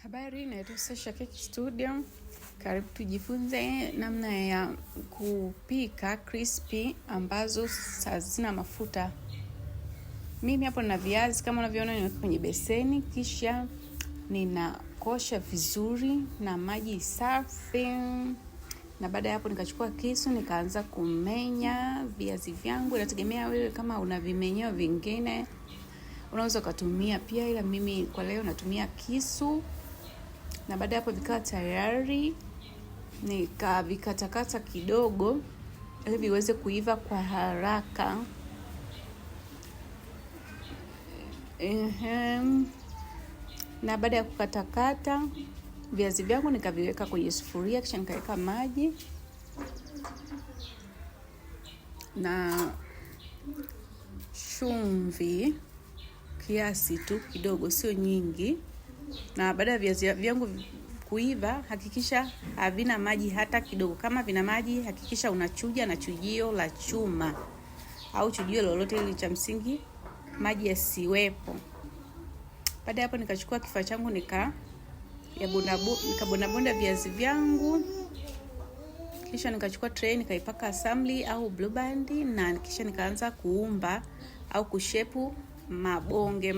Habari, naitwa Sasha Cake Studio. Karibu tujifunze namna ya kupika crispy ambazo hazina mafuta. Mimi hapo nina viazi kama unavyoona nimeweka kwenye beseni, kisha ninakosha vizuri na maji safi. Na baada ya hapo nikachukua kisu nikaanza kumenya viazi vyangu. Inategemea wewe kama una vimenyeo vingine unaweza kutumia pia, ila mimi kwa leo natumia kisu. Na baada ya hapo vikawa tayari, nikavikatakata kidogo ili viweze kuiva kwa haraka. Na baada ya kukatakata viazi vyangu nikaviweka kwenye sufuria, kisha nikaweka maji na chumvi kiasi tu kidogo, sio nyingi. Na baada ya viazi vyangu kuiva, hakikisha havina maji hata kidogo. Kama vina maji, hakikisha unachuja na chujio la chuma au chujio lolote ile cha msingi, maji yasiwepo. Baada ya hapo nikachukua kifaa changu nikabonda viazi vyangu. Kisha nikachukua tray nikaipaka asali au blue band, na kisha nikaanza kuumba au kushepu mabonge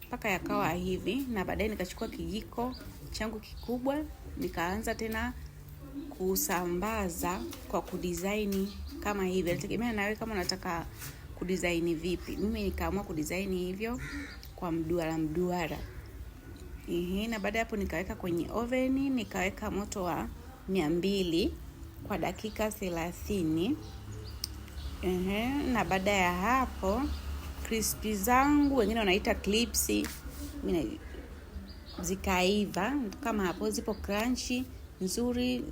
mpaka yakawa hivi. Na baadaye nikachukua kijiko changu kikubwa nikaanza tena kusambaza kwa kudesign kama hivi. Nategemea nawe kama unataka kudesign vipi. Mimi nikaamua kudesign hivyo kwa mduara. Na baada hapo nikaweka kwenye oven, nikaweka moto wa 200 kwa dakika 30. Na baada ya hapo crispy zangu wengine wanaita clips, mimi zikaiva kama hapo, zipo crunchy, nzuri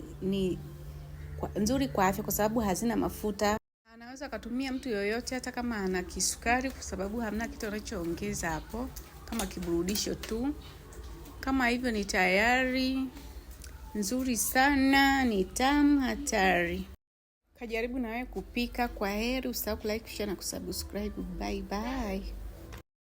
kwa afya kwa sababu hazina mafuta. Anaweza kutumia mtu yoyote hata kama ana kisukari, kwa sababu hamna kitu anachoongeza hapo, kama kiburudisho tu. Kama hivyo ni tayari, nzuri sana, ni tamu hatari. Kajaribu na wewe kupika. Kwa heri, usahau like, share na kusubscribe. Bye bye.